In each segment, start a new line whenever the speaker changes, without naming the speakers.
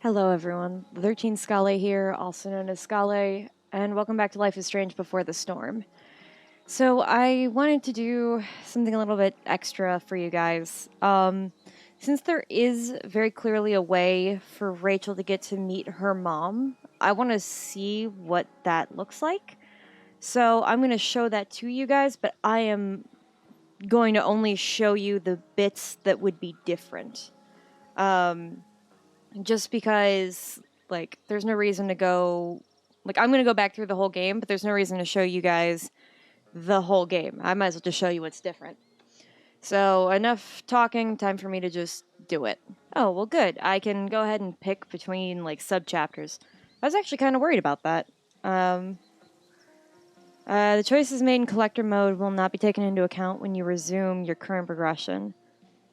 Hello, everyone. The 13th Scale here, also known as Scale, and welcome back to Life is Strange Before the Storm. So, I wanted to do something a little bit extra for you guys. Since there is very clearly a way for Rachel to get to meet her mom, I want to see what that looks like. So, I'm going to show that to you guys, but I am going to only show you the bits that would be different. Just because there's no reason to go I'm going to go back through the whole game, but there's no reason to show you guys the whole game. I might as well just show you what's different. So enough talking, time for me to just do it. Oh, well, good. I can go ahead and pick between sub chapters. I was actually kind of worried about that. The choices made in collector mode will not be taken into account when you resume your current progression.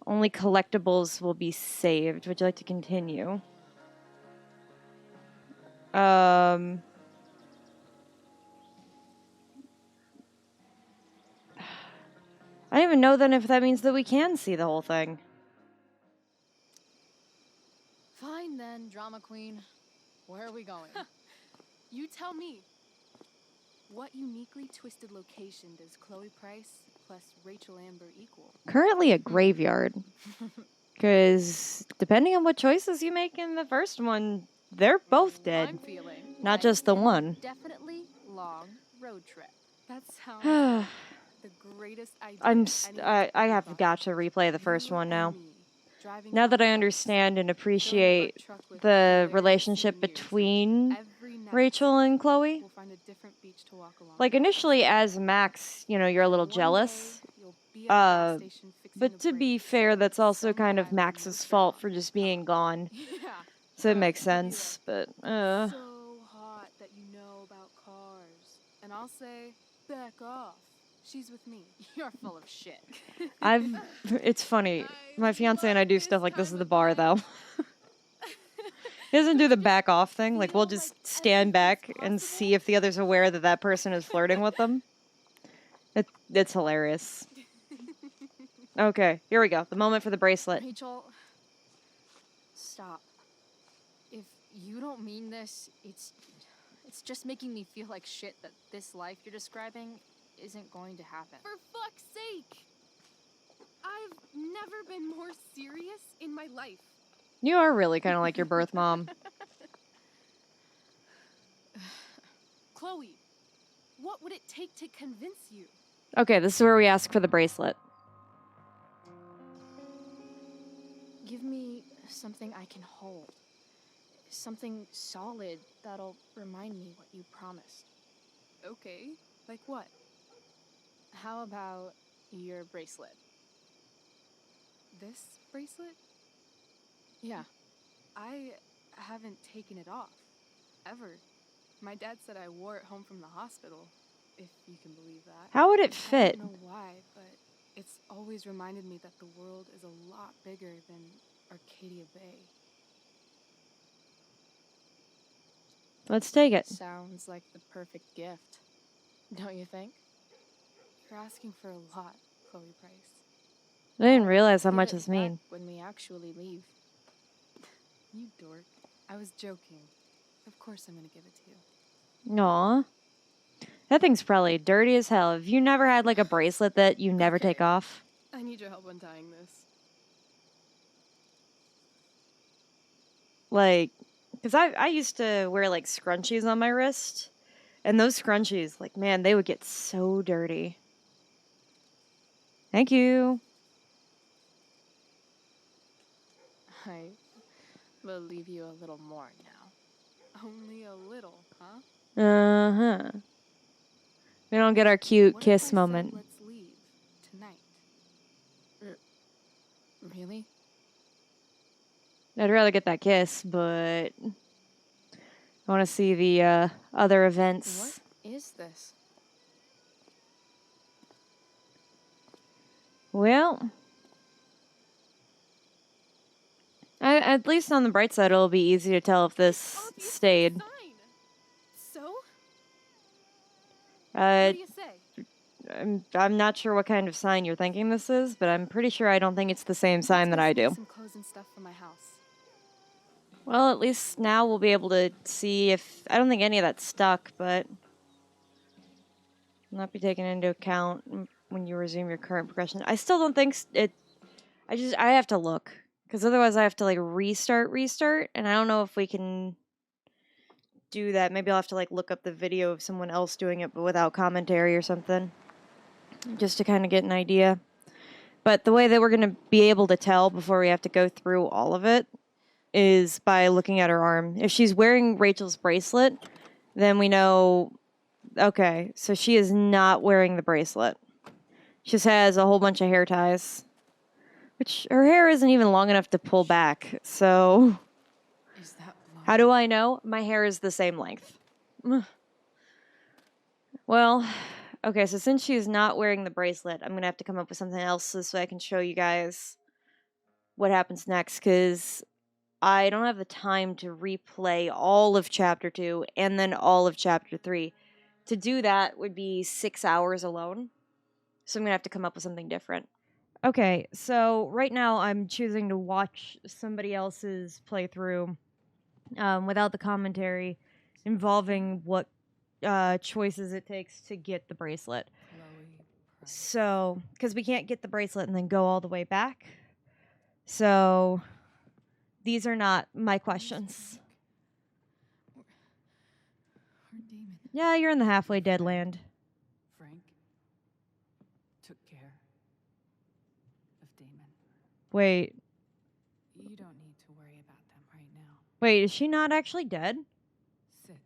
Only collectibles will be saved. Would you like to continue? I don't even know then if that means that we can see the whole thing.
Fine then, drama queen. Where are we going?
You tell me. What uniquely twisted location does Chloe Price plus Rachel Amber equal?
Currently a graveyard. Because depending on what choices you make in the first one, they're both dead.
I'm feeling
Not just the one.
Definitely long road trip. That sounds the greatest idea.
I have got to replay the first one now. Now that I understand and appreciate the relationship between Rachel and Chloe. Like, initially as Max, you're a little jealous. But to be fair, that's also kind of Max's fault for just being gone. So it makes sense, but,
So hot that you know about cars. And I'll say, back off. She's with me.
You're full of shit.
It's funny. My fiance and I do stuff like this at the bar, though. He doesn't do the back off thing. Like, we'll just stand back and see if the other's aware that that person is flirting with them. It's hilarious. Okay, here we go. The moment for the bracelet.
Rachel, stop. If you don't mean this, it's just making me feel like shit that this life you're describing isn't going to happen.
For fuck's sake! I've never been more serious in my life.
You are really kind of like your birth mom.
Chloe, what would it take to convince you?
Okay, this is where we ask for the bracelet.
Give me something I can hold. Something solid that'll remind me what you promised.
Okay, like what?
How about your bracelet?
This bracelet?
Yeah.
I haven't taken it off. Ever. My dad said I wore it home from the hospital, if you can believe that.
How would it
I
fit?
don't know why, but it's always reminded me that the world is a lot bigger than Arcadia Bay.
Let's take it.
Sounds like the perfect gift. Don't you think?
You're asking for a lot, Chloe Price.
I didn't realize how
Give
much
it
this
back
mean.
when we actually leave.
You dork. I was joking. Of course I'm gonna give it to you.
Aw. That thing's probably dirty as hell. Have you never had, a bracelet that you never take off?
I need your help untying this.
Because I used to wear, scrunchies on my wrist. And those scrunchies, man, they would get so dirty. Thank you.
I believe you a little more now.
Only a little, huh?
Uh-huh. We don't get our cute
What if
kiss
I said,
moment.
let's leave tonight?
Really?
I'd rather get that kiss, but I want to see the other events.
What is this?
Well, at least on the bright side, it'll be easy to tell if this
Obvious
stayed.
sign. So,
Uh,
what do you say?
I'm not sure what kind of sign you're thinking this is, but I'm pretty sure I don't think it's the same sign that I
Let's go
do.
sneak some clothes and stuff from my house.
Well, at least now we'll be able to see if... I don't think any of that's stuck, but... will not be taken into account when you resume your current progression. I still don't think it... I have to look. Because otherwise I have to, like, restart. And I don't know if we can do that. Maybe I'll have to, like, look up the video of someone else doing it, but without commentary or something. Just to kind of get an idea. But the way that we're going to be able to tell before we have to go through all of it is by looking at her arm. If she's wearing Rachel's bracelet, then we know, okay, so she is not wearing the bracelet. She just has a whole bunch of hair ties, which her hair isn't even long enough to pull back. So
Is that blood?
how do I know? My hair is the same length. Well, okay, so since she's not wearing the bracelet, I'm going to have to come up with something else so I can show you guys what happens next, because I don't have the time to replay all of Chapter 2 and then all of Chapter 3. To do that would be 6 hours alone. So I'm going to have to come up with something different. Okay, so right now I'm choosing to watch somebody else's playthrough without the commentary involving what choices it takes to get the bracelet. So, because we can't get the bracelet and then go all the way back. So... these are not my questions.
Damon.
Yeah, you're in the halfway dead land.
Frank took care of Damon.
Wait,
You don't need to worry about them right now.
wait, is she not actually dead?
Sit.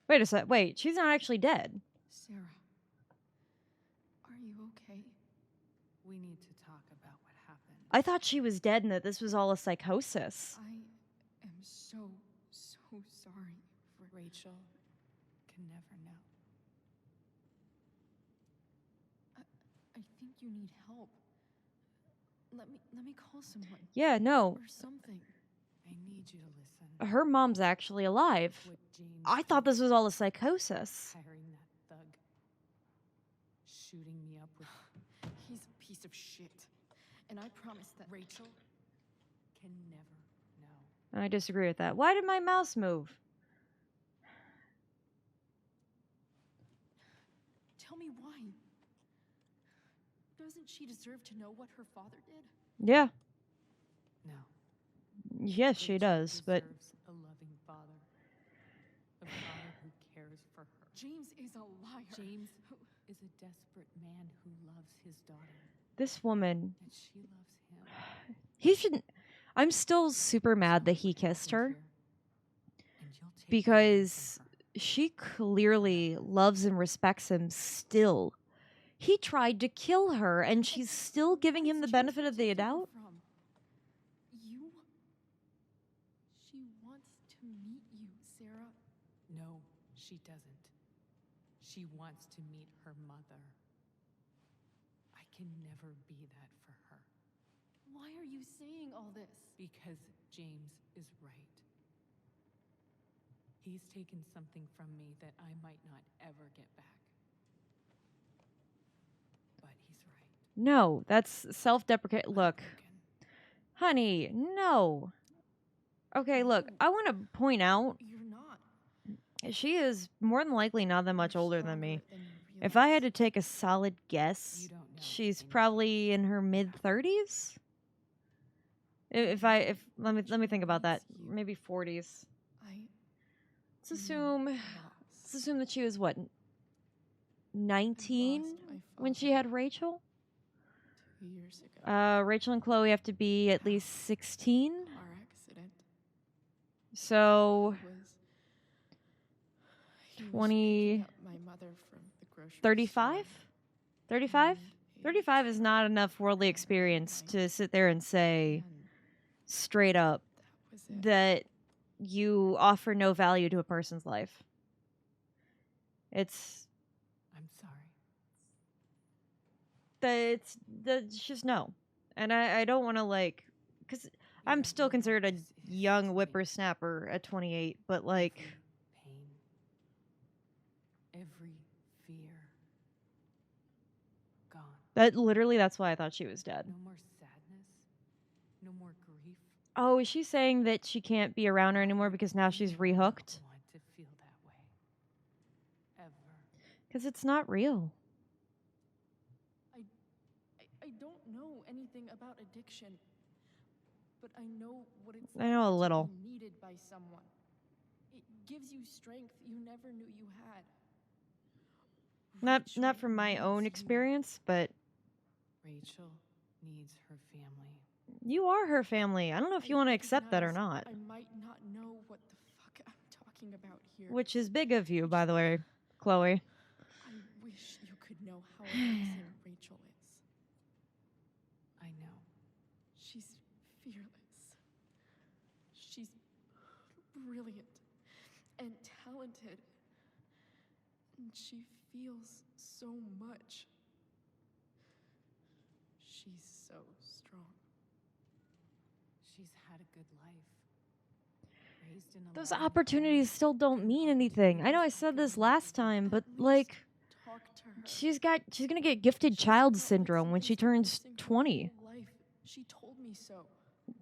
Wait a sec. Wait, she's not actually dead.
Sera. Are you okay?
We need to talk about what happened.
I thought she was dead and that this was all a psychosis.
I am so sorry for
Rachel can never know.
I think you need help. Let me call someone
Yeah, no.
or something.
I need you to listen.
Her mom's actually alive.
What James
I thought
did,
this was all a psychosis.
hiring that thug, shooting me up with
He's a piece of shit. And I promise that
Rachel can never know.
I disagree with that. Why did my mouse move?
Tell me why. Doesn't she deserve to know what her father did?
Yeah,
No.
yes, she
Rachel
does, but
deserves a loving father. A father who cares for her.
James is a liar.
James is a desperate man who loves his daughter,
this woman,
and she loves him.
he shouldn't. I'm still super mad that he kissed her because she clearly loves and respects him still. He tried to kill her, and she's still giving him the benefit of the doubt?
From you? She wants to meet you, Sera.
No, she doesn't. She wants to meet her mother. I can never be that for her.
Why are you saying all this?
Because James is right. He's taken something from me that I might not ever get back. But he's right.
No, that's self-deprecate. Look,
Broken.
honey, no. Okay, look, I want to point out
You're not.
she is more than likely not that much
You're
older than me.
stronger than you
If I had to
realize.
take a solid guess,
You don't know
she's
anything.
probably in her mid-30s. If let me think about that. Maybe 40s. Let's assume that she was what, 19 when she had Rachel?
2 years ago.
Rachel and Chloe have to be at least 16.
Car accident.
So
He was
20
picking up my mother from the grocery
35?
store.
35?
And
35 is not enough worldly experience to sit there and say
and
straight up
that was it.
that you offer no value to a person's life. It's
I'm sorry.
it's just no. And I don't want to, like, because I'm still considered a young whippersnapper at 28, but like,
Pain. Every fear. Gone.
that's why I thought she was dead.
No more sadness. No more grief.
Oh, is she saying that she can't be around her anymore because now she's rehooked?
Want to feel that way. Ever.
Because it's not real.
I don't know anything about addiction, but I know what it's
I know a
like
little.
to be needed by someone. It gives you strength you never knew you had.
Not
Rachel
from my
needs
own
you.
experience, but
Rachel needs her family.
you are her family. I don't know if you want to accept that or
recognize
not.
I might not know what the fuck I'm talking about here.
Which is big of you, by the way, Chloe.
I wish you could know how amazing Rachel is.
I know.
She's fearless. She's brilliant and talented. And she feels so much. She's so strong.
She's had a good life. Raised in a
Those
loving
opportunities
home.
still don't mean anything. I know I said this last time, but
At
like
least talk to her.
she's gonna get gifted
She
child
said that
syndrome when she
something's
turns
been missing her
20.
whole life. She told me so.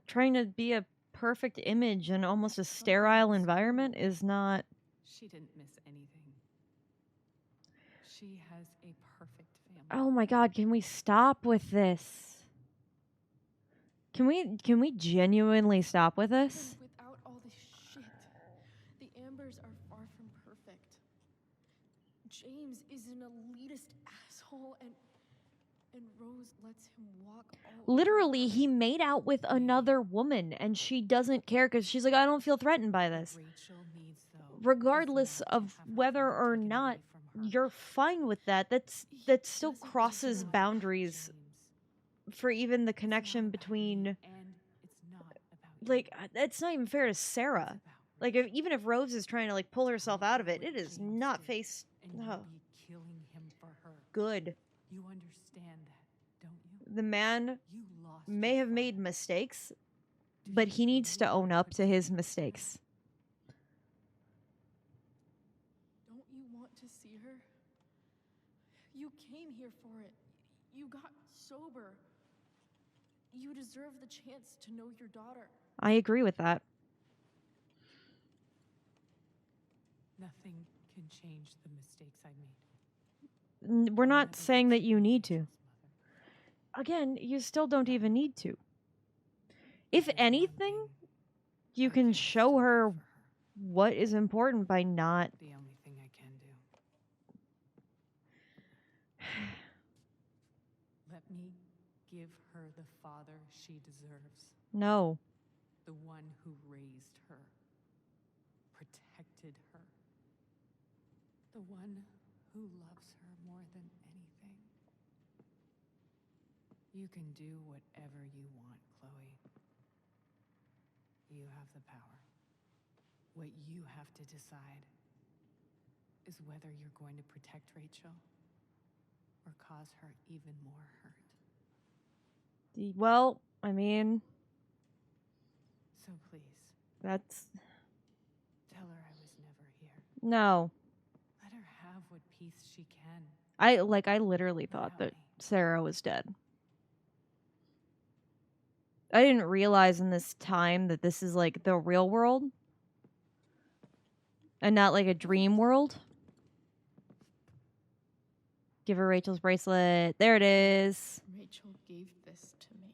Trying to be a perfect image in almost a sterile environment is not.
She didn't miss anything. She has a perfect family.
Oh my god, can we stop with this? Can we genuinely stop with this?
And without all this shit, the Ambers are far from perfect. James is an elitist asshole, and Rose lets him walk all over
Literally,
her.
he made out with another woman and she doesn't care because she's like, I don't feel threatened by
What
this.
Rachel needs, though,
Regardless
is not
of
to have her
whether
father
or
taken
not
away from her.
you're fine with that. That still
doesn't
crosses
deserve
boundaries
James.
for even the
It's not
connection
about me,
between,
and it's not about
like,
you.
it's not even fair to
It's
Sarah.
about
Like, even if Rose is trying to, like, pull herself out of it, it is
James
not
did,
face
and you'll be killing him for her.
good.
You understand that, don't you?
The man
You lost
may
your
have made
father.
mistakes,
Do
but
you
he needs to
really
own
wanna
up to his
protect him?
mistakes.
Don't you want to see her? You came here for it. You got sober. You deserve the chance to know your daughter.
I agree with that.
Nothing can change the mistakes I made.
We're
I'll
not
never
saying that
betray
you need to.
Rachel's mother.
Again, you still don't even need to. If
There's one
anything,
thing
you
I
can
still
show
do
her
for
what is important by not.
The only thing I can do. Let me give her the father she deserves.
No.
The one who raised her, protected her. The one who loves her more than anything. You can do whatever you want, Chloe. You have the power. What you have to decide is whether you're going to protect Rachel or cause her even more hurt.
Well, I mean,
So please,
that's.
tell her I was never here.
No.
Let her have what peace she can.
I literally thought
Without
that
me.
Sarah was dead. I didn't realize in this time that this is like the real world and not like a dream world. Give her Rachel's bracelet. There it is.
Rachel gave this to me.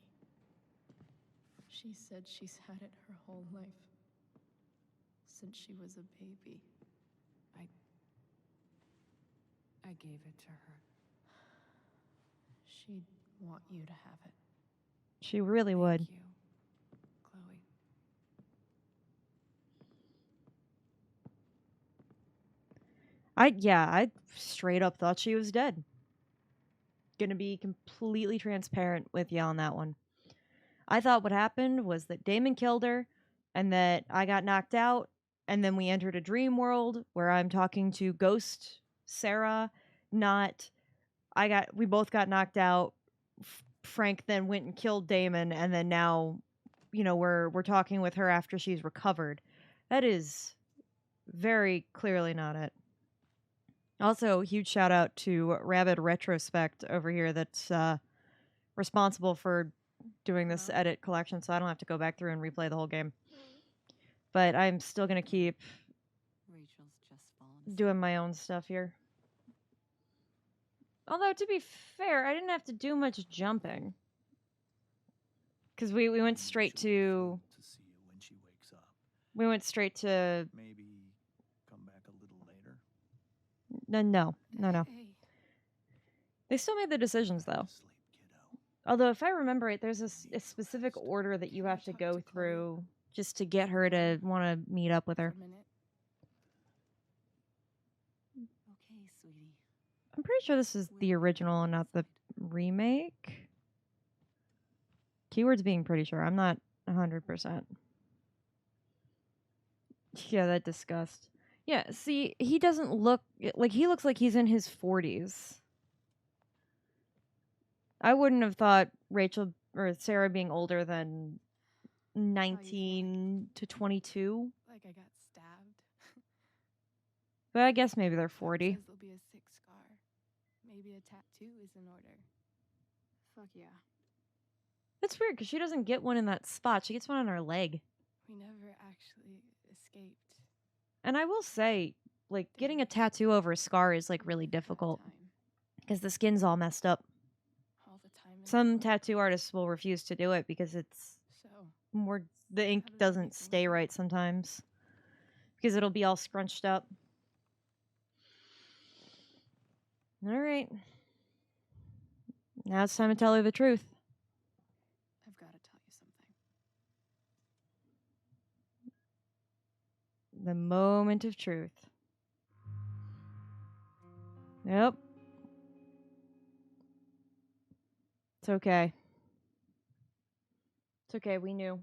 She said she's had it her whole life. Since she was a baby.
I gave it to her.
She'd want you to have it.
She really would.
Thank you, Chloe.
I straight up thought she was dead. Gonna be completely transparent with you on that one. I thought what happened was that Damon killed her and that I got knocked out, and then we entered a dream world where I'm talking to Ghost Sarah, not we both got knocked out. Frank then went and killed Damon, and then now, we're talking with her after she's recovered. That is very clearly not it. Also, huge shout out to Rabid Retrospect over here that's responsible for doing this
Hello?
edit collection, so I don't have to go back through and replay the whole game. But I'm still gonna keep
Rachel's just fallen asleep.
doing my own stuff here. Although, to be fair, I didn't have to do much jumping. Because we went straight
She'll be
to...
thrilled to see you when she wakes up.
We went straight to...
Maybe come back a little later.
No.
Hey,
They still made the decisions, though.
Sleep, kiddo.
Although, if I remember right, there's a
Need
specific
rest.
order that you
Can I
have to
talk
go
to Chloe?
through just to get her to want to meet up with
for
her.
a minute.
Okay, sweetie.
I'm pretty sure this is
We'll
the
be
original and not the remake. Keywords being pretty sure. I'm not 100%. Yeah, that disgust. Yeah, see, he doesn't look... Like, he looks like he's in his 40s. I wouldn't have thought Rachel or Sarah being older than 19 to 22.
Like I got stabbed.
But I guess maybe they're
Doc
40.
says there'll be a sick scar. Maybe a tattoo is in order.
Fuck yeah.
It's weird because she doesn't get one in that spot. She gets one on her leg.
We never actually escaped.
And I will say, like, getting a tattoo over a scar is, like, really
Live that
difficult
time.
because the skin's all messed up.
All the time. in
Some
the world.
tattoo artists will refuse to do it because it's
So,
more... The ink
How does it
doesn't
make you
stay
look?
right sometimes because it'll be all scrunched up. All right. Now it's time to tell her the truth.
I've got to tell you something.
The moment of truth. Yep. It's okay. It's okay, we knew.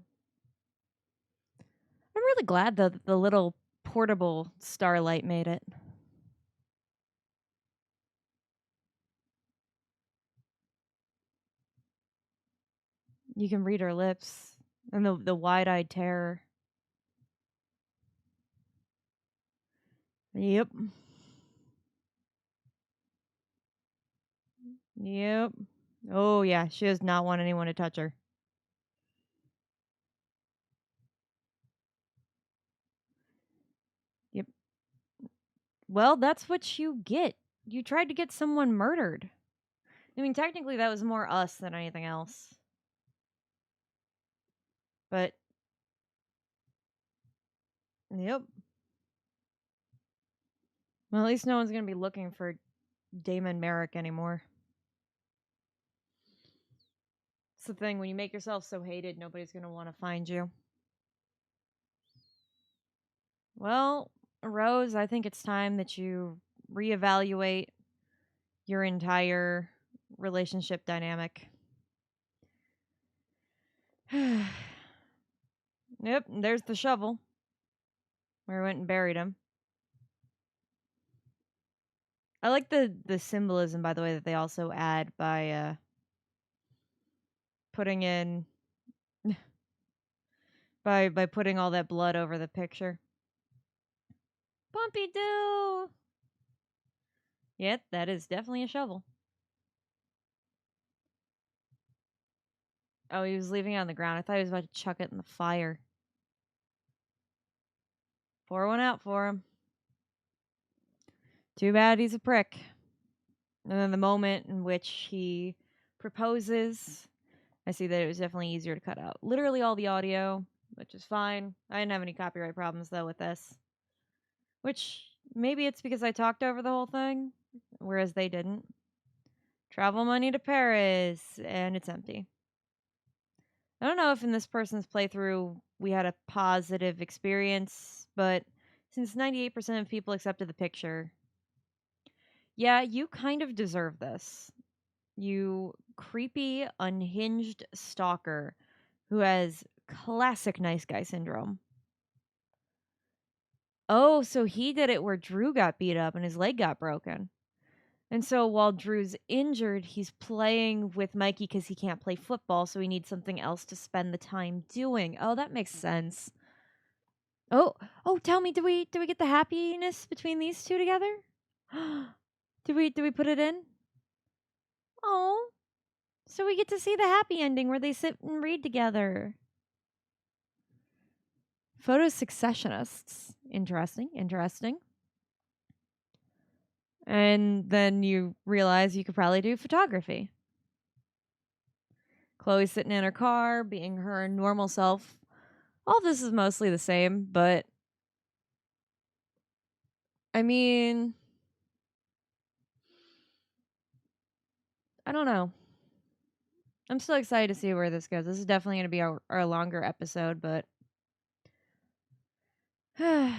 I'm really glad though that the little portable starlight made it. You can read her lips and the wide-eyed terror. Yep. Yep. Oh yeah, she does not want anyone to touch her. Yep. Well, that's what you get. You tried to get someone murdered. I mean, technically that was more us than anything else. But yep. Well, at least no one's going to be looking for Damon Merrick anymore. It's the thing, when you make yourself so hated, nobody's going to want to find you. Well, Rose, I think it's time that you reevaluate your entire relationship dynamic. Yep, there's the shovel. Where I went and buried him. I like the symbolism, by the way, that they also add by putting in by putting all that blood over the picture. Pompidou! Yep, that is definitely a shovel. Oh, he was leaving it on the ground. I thought he was about to chuck it in the fire. Pour one out for him. Too bad he's a prick. And then the moment in which he proposes, I see that it was definitely easier to cut out. Literally all the audio, which is fine. I didn't have any copyright problems, though, with this. Which, maybe it's because I talked over the whole thing, whereas they didn't. Travel money to Paris, and it's empty. I don't know if in this person's playthrough we had a positive experience, but since 98% of people accepted the picture, yeah, you kind of deserve this. You creepy, unhinged stalker who has classic nice guy syndrome. Oh, so he did it where Drew got beat up and his leg got broken. And so while Drew's injured, he's playing with Mikey because he can't play football, so he needs something else to spend the time doing. Oh, that makes sense. Oh, tell me, did we get the happiness between these two together? did we put it in? Oh, So we get to see the happy ending where they sit and read together. Photo successionists. Interesting, interesting. And then you realize you could probably do photography. Chloe's sitting in her car, being her normal self. All this is mostly the same, but I mean, I don't know. I'm still excited to see where this goes. This is definitely going to be our longer episode, but so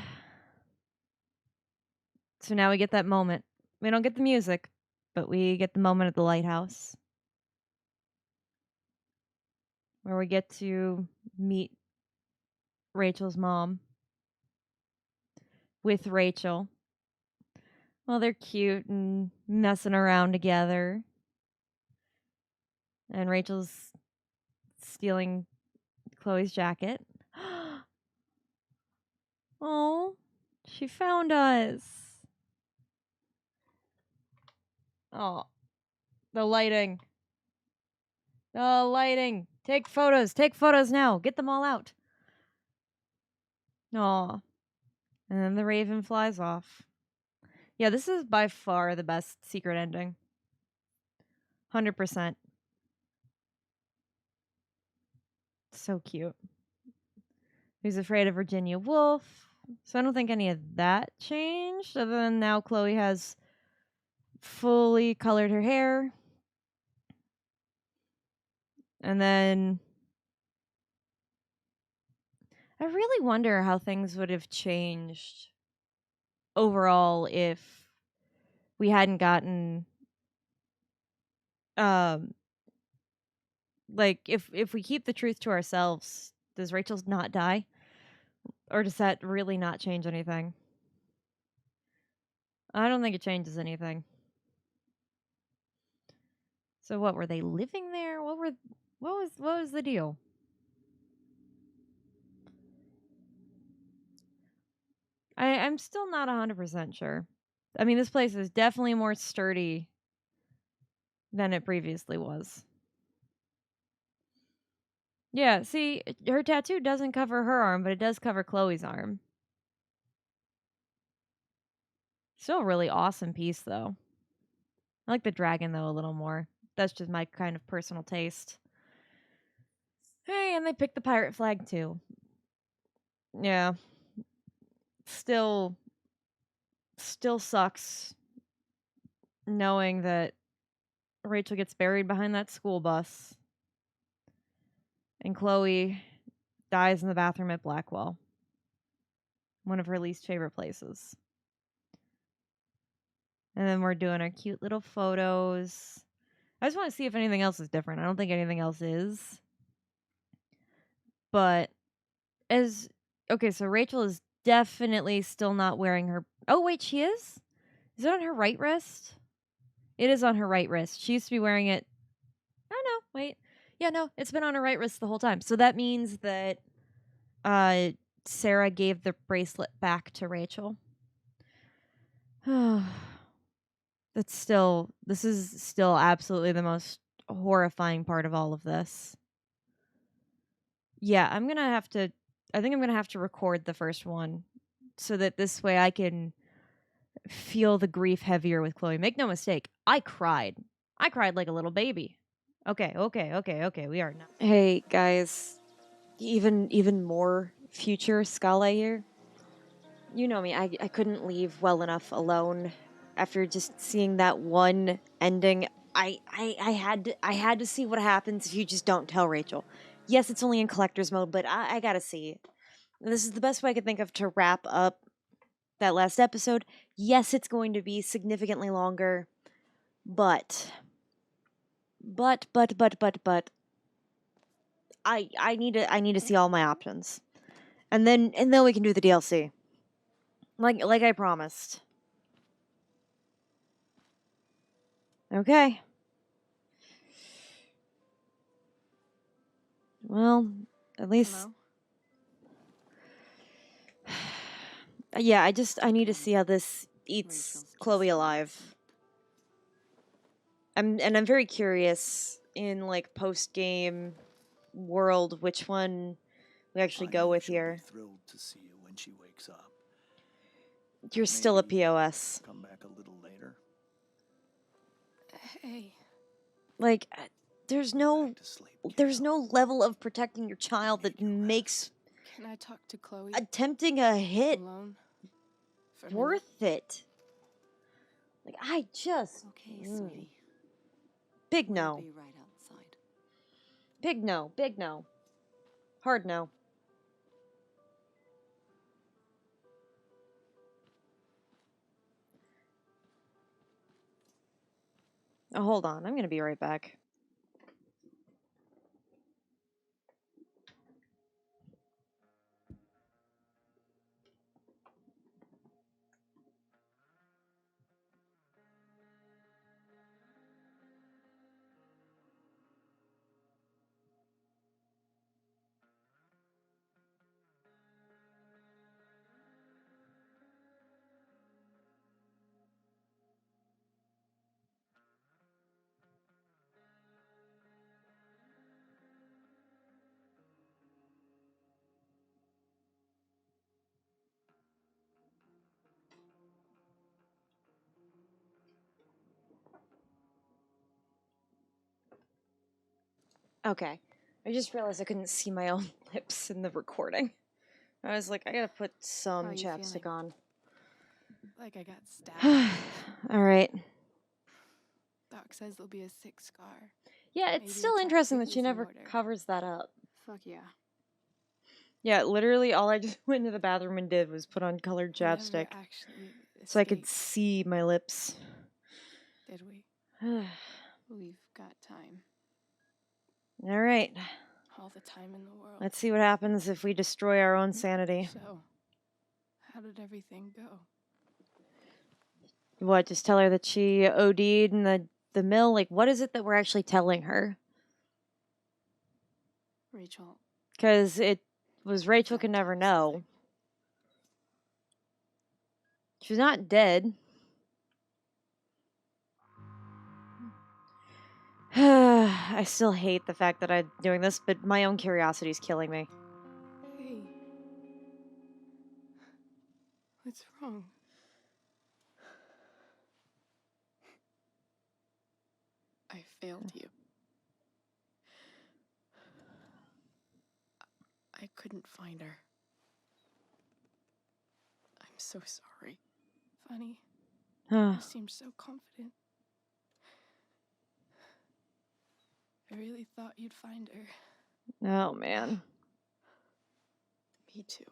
now we get that moment. We don't get the music, but we get the moment at the lighthouse where we get to meet Rachel's mom with Rachel. Well, they're cute and messing around together. And Rachel's stealing Chloe's jacket. Oh, she found us. Oh, the lighting. The lighting. Take photos. Take photos now. Get them all out. Aw. And then the raven flies off. Yeah, this is by far the best secret ending. 100%. So cute. Who's afraid of Virginia Woolf? So I don't think any of that changed, other than now Chloe has fully colored her hair. And then I really wonder how things would have changed overall if we hadn't gotten like if we keep the truth to ourselves, does Rachel not die? Or does that really not change anything? I don't think it changes anything. So what, were they living there? What was the deal? I'm still not 100% sure. I mean, this place is definitely more sturdy than it previously was. Yeah, see, her tattoo doesn't cover her arm, but it does cover Chloe's arm. Still a really awesome piece, though. I like the dragon, though, a little more. That's just my kind of personal taste. Hey, and they picked the pirate flag, too. Yeah. Still sucks knowing that Rachel gets buried behind that school bus and Chloe dies in the bathroom at Blackwell. One of her least favorite places. And then we're doing our cute little photos. I just want to see if anything else is different. I don't think anything else is. But okay, so Rachel is definitely still not wearing her. Oh, wait, she is? Is it on her right wrist? It is on her right wrist. She used to be wearing it. Oh, no, wait. Yeah, no, it's been on her right wrist the whole time. So that means that Sera gave the bracelet back to Rachel. This is still absolutely the most horrifying part of all of this. Yeah, I think I'm gonna have to record the first one so that this way I can feel the grief heavier with Chloe. Make no mistake, I cried. I cried like a little baby. Okay, we are not. Hey guys, even more future Scale here. You know me, I couldn't leave well enough alone after just seeing that one ending. I had to see what happens if you just don't tell Rachel. Yes, it's only in collector's mode, but I gotta see. This is the best way I could think of to wrap up that last episode. Yes, it's going to be significantly longer, but I need to see all my options. And then we can do the DLC. Like I promised. Okay. Well, at least
Hello?
yeah, I need to see how this eats
Rachel,
Chloe
just
alive. I'm very curious in like post game world which one we actually go with
she'll
here.
Be thrilled to see you when she wakes up.
You're still a
Maybe
POS.
Come back a little later.
Hey,
Like, there's
Go
no
back to sleep,
there's
kiddo.
no level of protecting your child that
Need your
makes
can I talk to Chloe
attempting a hit
alone for a minute?
worth it. Like, I just
Okay, sweetie.
big
We'll
no.
be right outside.
Big no. Big no. Hard no. Oh, hold on. I'm gonna be right back. Okay. I just realized I couldn't see my own lips in the recording. I was like, I gotta put some
How you
chapstick
feeling?
on.
Like I got stabbed.
Alright.
Doc says there'll be a sick scar.
Yeah,
Maybe
it's
a
still interesting that
tattoo
she
is in
never
order.
covers that up.
Fuck yeah.
Yeah, literally all I just went into the bathroom and did was put on colored
We never
chapstick.
actually
So I could
escaped,
see my lips.
did we? We've got time.
Alright.
All the time in the world.
Let's see what happens if we destroy our own sanity.
So, how did everything go?
What, just tell her that she OD'd in the mill? Like, what is it that we're actually telling her?
Rachel.
Because it was Rachel
that
can never
tell us
know.
something?
She's not dead. I still hate the fact that I'm doing this, but my own curiosity is killing me.
Hey. What's wrong? I failed you. I couldn't find her. I'm so sorry. Funny. You seemed so confident. I really thought you'd find her.
Oh, man.
Me too.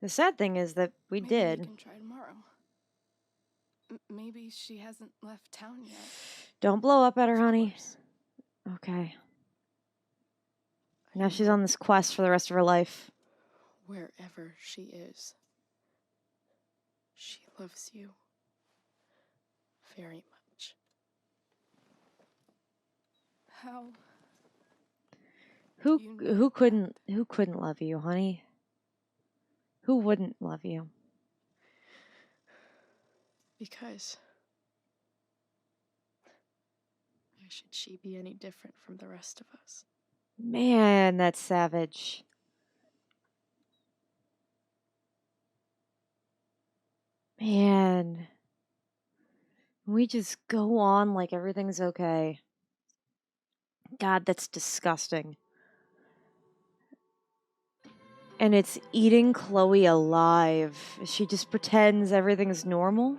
The sad thing is that we
Maybe
did.
we can try tomorrow. Maybe she hasn't left town yet.
Don't blow up at her,
Of
honey.
course.
Okay.
I
Now she's
know
on this quest for the rest of her life.
wherever she is, she loves you very much. How?
Who
You know
who couldn't love you, honey? Who wouldn't love you?
Because why should she be any different from the rest of us?
Man, that's savage. Man. We just go on like everything's okay. God, that's disgusting. And it's eating Chloe alive. She just pretends everything's normal.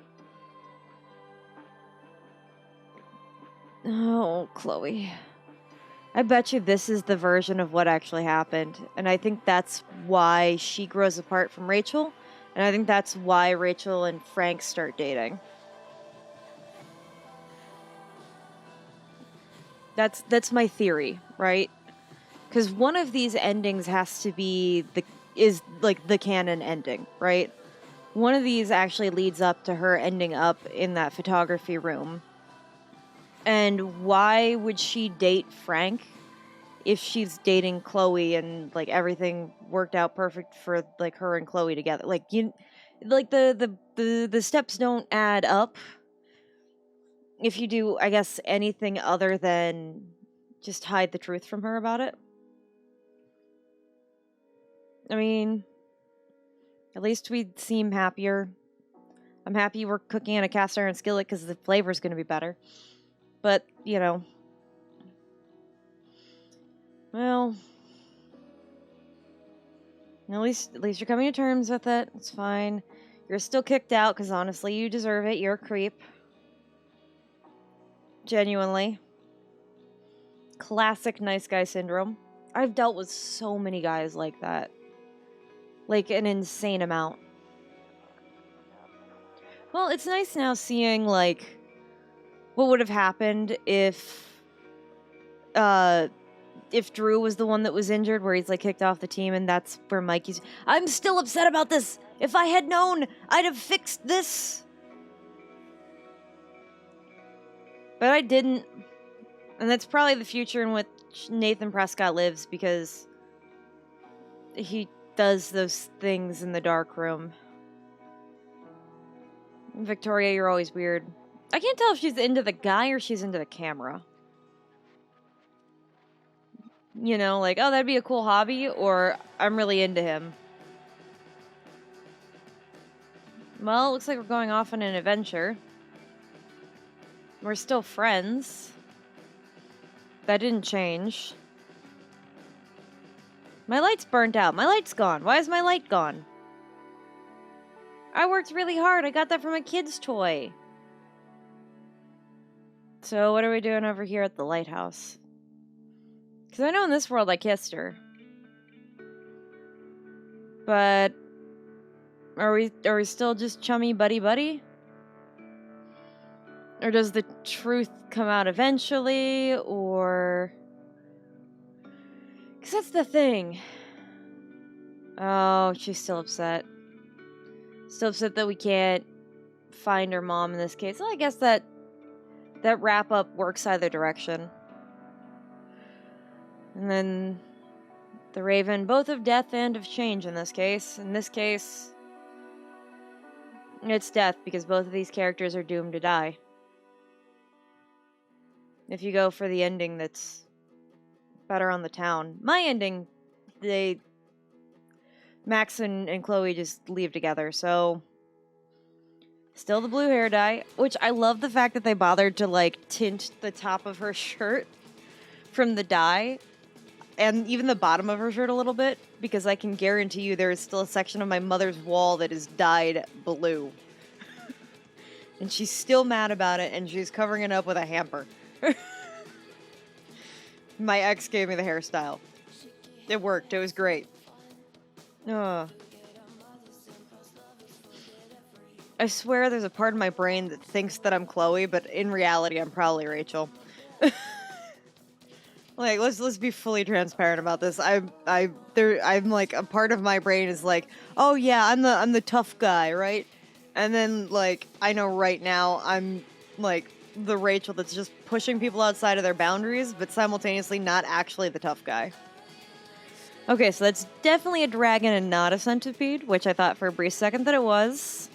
Oh, Chloe. I bet you this is the version of what actually happened. And I think that's why she grows apart from Rachel. And I think that's why Rachel and Frank start dating. That's my theory, right? Because one of these endings has to be the canon ending, right? One of these actually leads up to her ending up in that photography room. And why would she date Frank if she's dating Chloe and like everything worked out perfect for like her and Chloe together? Like the steps don't add up. if you do, I guess, anything other than just hide the truth from her about it. I mean, at least we'd seem happier. I'm happy we're cooking in a cast iron skillet because the flavor's going to be better. But, you know. Well. At least you're coming to terms with it. It's fine. You're still kicked out because honestly, you deserve it. You're a creep. Genuinely. Classic nice guy syndrome. I've dealt with so many guys like that. Like an insane amount. Well, it's nice now seeing, like, what would have happened if Drew was the one that was injured, where he's, like, kicked off the team, and that's where Mikey's... I'm still upset about this! If I had known, I'd have fixed this! But I didn't. And that's probably the future in which Nathan Prescott lives, because he does those things in the dark room. Victoria, you're always weird. I can't tell if she's into the guy or she's into the camera. You know, like, oh, that'd be a cool hobby, or I'm really into him. Well, it looks like we're going off on an adventure. We're still friends. That didn't change. My light's burnt out. My light's gone. Why is my light gone? I worked really hard. I got that from a kid's toy. So what are we doing over here at the lighthouse? Because I know in this world I kissed her. But are we still just chummy buddy? Or does the truth come out eventually? Or... because that's the thing. Oh, she's still upset. Still upset that we can't find her mom in this case. Well, I guess that wrap-up works either direction. And then the Raven, both of death and of change in this case. In this case, it's death, because both of these characters are doomed to die. If you go for the ending that's better on the town. My ending, Max and Chloe just leave together, so... still the blue hair dye, which I love the fact that they bothered to, like, tint the top of her shirt from the dye, and even the bottom of her shirt a little bit, because I can guarantee you there is still a section of my mother's wall that is dyed blue. And she's still mad about it, and she's covering it up with a hamper. My ex gave me the hairstyle. It worked. It was great. Ugh. I swear there's a part of my brain that thinks that I'm Chloe, but in reality, I'm probably Rachel. Like, let's be fully transparent about this. I'm like, a part of my brain is like, oh yeah, I'm the tough guy, right? And then, like, I know right now I'm like the Rachel that's just pushing people outside of their boundaries, but simultaneously not actually the tough guy. Okay, so that's definitely a dragon and not a centipede, which I thought for a brief second that it was.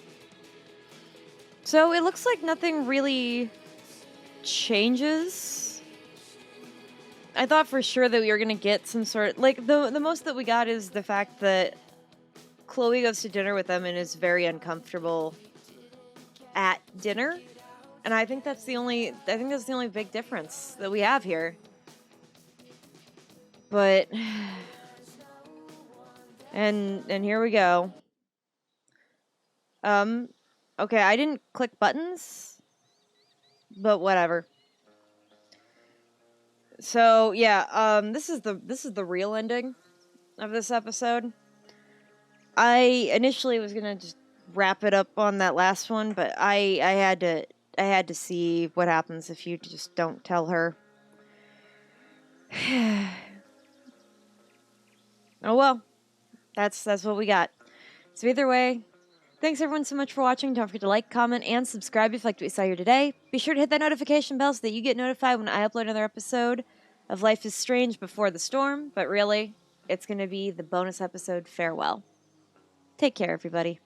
So it looks like nothing really changes. I thought for sure that we were going to get some sort... like, the most that we got is the fact that Chloe goes to dinner with them and is very uncomfortable at dinner. And I think that's the only big difference that we have here. But... and here we go. Okay, I didn't click buttons, but whatever. So yeah, this is the real ending of this episode. I initially was gonna just wrap it up on that last one, but I had to see what happens if you just don't tell her. Oh well, that's what we got. So either way. Thanks everyone so much for watching. Don't forget to like, comment, and subscribe if you liked what you saw here today. Be sure to hit that notification bell so that you get notified when I upload another episode of Life is Strange Before the Storm. But really, it's going to be the bonus episode Farewell. Take care, everybody.